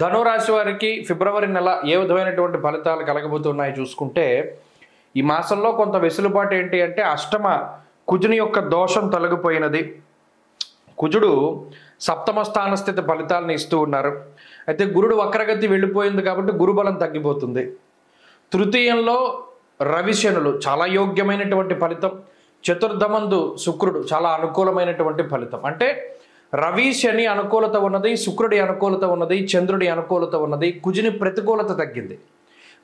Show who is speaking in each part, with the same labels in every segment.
Speaker 1: ధనురాశి వారికి ఫిబ్రవరి నెల ఏ విధమైనటువంటి ఫలితాలు కలగబోతున్నాయి చూసుకుంటే, ఈ మాసంలో కొంత వెసులుబాటు ఏంటి అంటే అష్టమ కుజుని యొక్క దోషం తొలగిపోయినది. కుజుడు సప్తమ స్థాన స్థితి ఫలితాలను ఇస్తూ ఉన్నారు. అయితే గురుడు వక్రగతి వెళ్ళిపోయింది కాబట్టి గురుబలం తగ్గిపోతుంది. తృతీయంలో రవిశనులు చాలా యోగ్యమైనటువంటి ఫలితం. చతుర్థమందు శుక్రుడు చాలా అనుకూలమైనటువంటి ఫలితం. అంటే రవి శని అనుకూలత ఉన్నది, శుక్రుడి అనుకూలత ఉన్నది, చంద్రుడి అనుకూలత ఉన్నది, కుజుని ప్రతికూలత తగ్గింది.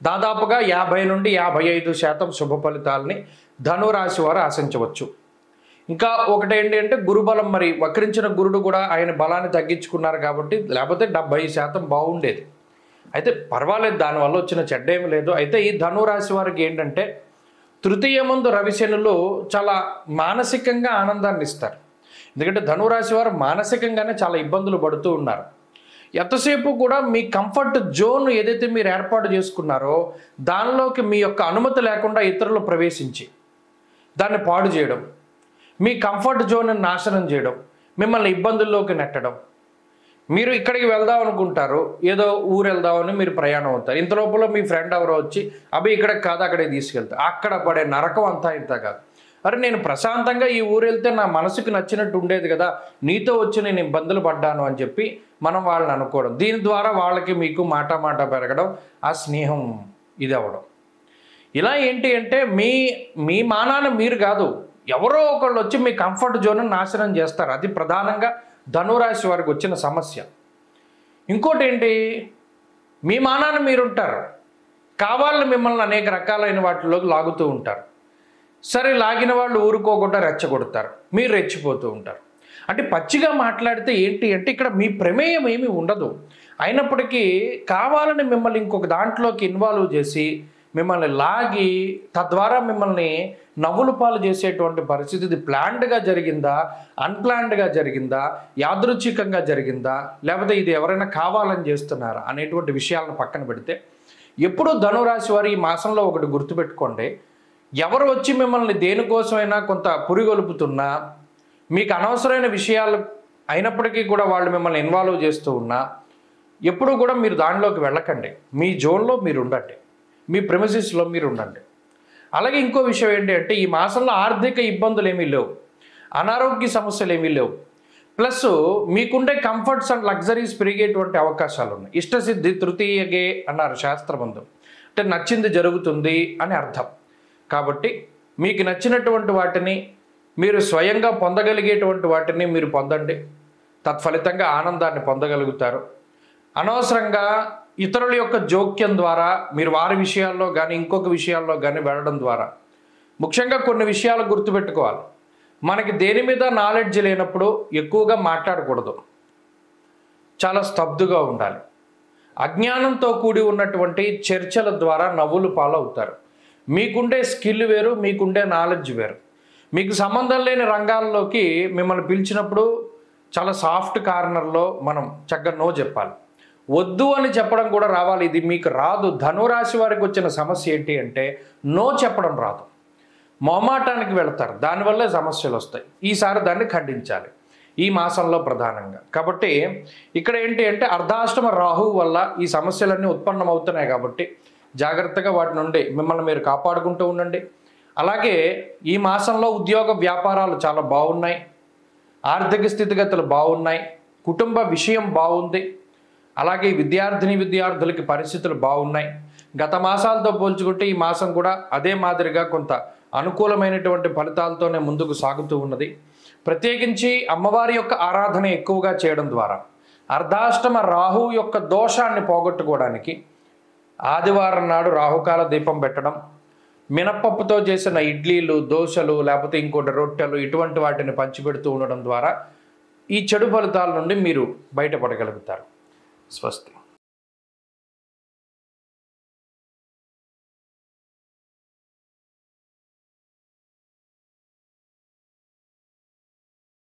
Speaker 1: దాదాపుగా 50 నుండి 55% శుభ ఫలితాలని ధనురాశి వారు ఆశించవచ్చు. ఇంకా ఒకటి ఏంటి అంటే గురుబలం, మరి వక్రించిన గురుడు కూడా ఆయన బలాన్ని తగ్గించుకున్నారు కాబట్టి, లేకపోతే 70% బాగుండేది. అయితే పర్వాలేదు, దానివల్ల వచ్చిన చెడ్డేమి లేదు. అయితే ఈ ధనురాశి వారికి ఏంటంటే తృతీయమందు రవిశనులు చాలా మానసికంగా ఆనందాన్ని ఇస్తారు. ఎందుకంటే ధనురాశి వారు మానసికంగానే చాలా ఇబ్బందులు పడుతూ ఉన్నారు. ఎంతసేపు కూడా మీ కంఫర్ట్ జోన్ ఏదైతే మీరు ఏర్పాటు చేసుకున్నారో దానిలోకి మీ యొక్క అనుమతి లేకుండా ఇతరులు ప్రవేశించి దాన్ని పాడు చేయడం, మీ కంఫర్ట్ జోన్ని నాశనం చేయడం, మిమ్మల్ని ఇబ్బందుల్లోకి నెట్టడం. మీరు ఇక్కడికి వెళ్దాం అనుకుంటారు, ఏదో ఊరు వెళ్దామని మీరు ప్రయాణం అవుతారు. ఇంత లోపల మీ ఫ్రెండ్ ఎవరో వచ్చి అవి ఇక్కడికి కాదు అక్కడికి తీసుకెళ్తారు. అక్కడ పడే నరకం అంతా ఇంత కాదు. అరే నేను ప్రశాంతంగా ఈ ఊరు వెళ్తే నా మనసుకు నచ్చినట్టు ఉండేది కదా, నీతో వచ్చి నేను ఇబ్బందులు పడ్డాను అని చెప్పి మనం వాళ్ళని అనుకోవడం. దీని ద్వారా వాళ్ళకి మీకు మాట పెరగడం, ఆ స్నేహం ఇది అవ్వడం. ఇలా ఏంటి అంటే మీ మానాన్ని మీరు కాదు, ఎవరో ఒకళ్ళు వచ్చి మీ కంఫర్ట్ జోన్ నాశనం చేస్తారు. అది ప్రధానంగా ధనురాశి వారికి వచ్చిన సమస్య. ఇంకోటి ఏంటి, మీ మానాన్ని మీరుంటారు, కావాలని మిమ్మల్ని అనేక రకాలైన వాటిలోకి లాగుతూ ఉంటారు. సరే లాగిన వాళ్ళు ఊరుకోకుండా రెచ్చగొడతారు, మీరు రెచ్చిపోతూ ఉంటారు. అంటే పచ్చిగా మాట్లాడితే ఏంటి అంటే ఇక్కడ మీ ప్రమేయం ఏమీ ఉండదు. అయినప్పటికీ కావాలని మిమ్మల్ని ఇంకొక దాంట్లోకి ఇన్వాల్వ్ చేసి మిమ్మల్ని లాగి తద్వారా మిమ్మల్ని నవ్వుల పాలు చేసేటువంటి పరిస్థితి. ఇది ప్లాన్డ్గా జరిగిందా, అన్ప్లాన్డ్గా జరిగిందా, యాదృచ్ఛికంగా జరిగిందా, లేకపోతే ఇది ఎవరైనా కావాలని చేస్తున్నారా అనేటువంటి విషయాలను పక్కన పెడితే, ఎప్పుడూ ధనురాశి వారు ఈ మాసంలో ఒకటి గుర్తుపెట్టుకోండి, ఎవరు వచ్చి మిమ్మల్ని దేనికోసమైనా కొంత పురిగొలుపుతున్నా, మీకు అనవసరమైన విషయాలు అయినప్పటికీ కూడా వాళ్ళు మిమ్మల్ని ఇన్వాల్వ్ చేస్తూ ఉన్నా ఎప్పుడూ కూడా మీరు దానిలోకి వెళ్ళకండి. మీ జోన్లో మీరు ఉండండి, మీ ప్రెమిసెస్లో మీరు ఉండండి. అలాగే ఇంకో విషయం ఏంటి అంటే ఈ మాసంలో ఆర్థిక ఇబ్బందులు ఏమీ లేవు, అనారోగ్య సమస్యలు ఏమీ లేవు. ప్లస్ మీకుండే కంఫర్ట్స్ అండ్ లగ్జరీస్ పెరిగేటువంటి అవకాశాలు ఉన్నాయి. ఇష్టసిద్ధి తృతీయగే అన్నారు శాస్త్రబంధం. అంటే నచ్చింది జరుగుతుంది అని అర్థం. కాబట్టి మీకు నచ్చినటువంటి వాటిని మీరు స్వయంగా పొందగలిగేటువంటి వాటిని మీరు పొందండి. తత్ఫలితంగా ఆనందాన్ని పొందగలుగుతారు. అనవసరంగా ఇతరుల యొక్క జోక్యం ద్వారా మీరు వారి విషయాల్లో కానీ ఇంకొక విషయాల్లో కానీ వెళ్ళడం ద్వారా, ముఖ్యంగా కొన్ని విషయాలు గుర్తుపెట్టుకోవాలి. మనకి దేని మీద నాలెడ్జ్ లేనప్పుడు ఎక్కువగా మాట్లాడకూడదు, చాలా స్తబ్దుగా ఉండాలి. అజ్ఞానంతో కూడి ఉన్నటువంటి చర్చల ద్వారా నవ్వులు పాలవుతారు. మీకుండే స్కిల్ వేరు, మీకుండే నాలెడ్జ్ వేరు. మీకు సంబంధం లేని రంగాల్లోకి మిమ్మల్ని పిలిచినప్పుడు చాలా సాఫ్ట్ కార్నర్లో మనం చక్కగా నో చెప్పాలి. వద్దు అని చెప్పడం కూడా రావాలి. ఇది మీకు రాదు. ధనురాశి వారికి వచ్చిన సమస్య ఏంటి అంటే నో చెప్పడం రాదు, మొహమాటానికి వెళతారు, దానివల్లే సమస్యలు వస్తాయి. ఈసారి దాన్ని ఖండించాలి ఈ మాసంలో ప్రధానంగా. కాబట్టి ఇక్కడ ఏంటి అంటే అర్ధాష్టమ రాహువు వల్ల ఈ సమస్యలన్నీ ఉత్పన్నమవుతున్నాయి. కాబట్టి జాగ్రత్తగా వాటి నుండి మిమ్మల్ని మీరు కాపాడుకుంటూ ఉండండి. అలాగే ఈ మాసంలో ఉద్యోగ వ్యాపారాలు చాలా బాగున్నాయి, ఆర్థిక స్థితిగతులు బాగున్నాయి, కుటుంబ విషయం బాగుంది. అలాగే విద్యార్థులకి పరిస్థితులు బాగున్నాయి. గత మాసాలతో పోల్చుకుంటే ఈ మాసం కూడా అదే మాదిరిగా కొంత అనుకూలమైనటువంటి ఫలితాలతోనే ముందుకు సాగుతూ ఉన్నది. ప్రత్యేకించి అమ్మవారి యొక్క ఆరాధన ఎక్కువగా చేయడం ద్వారా అర్ధాష్టమ రాహువు యొక్క దోషాన్ని పోగొట్టుకోవడానికి ఆదివారం నాడు రాహుకాల దీపం పెట్టడం, మినపప్పుతో చేసిన ఇడ్లీలు, దోశలు, లేకపోతే ఇంకోటి రొట్టెలు, ఇటువంటి వాటిని పంచిపెడుతూ ఉండడం ద్వారా ఈ చెడు ఫలితాల నుండి మీరు బయటపడగలుగుతారు. స్వస్తి.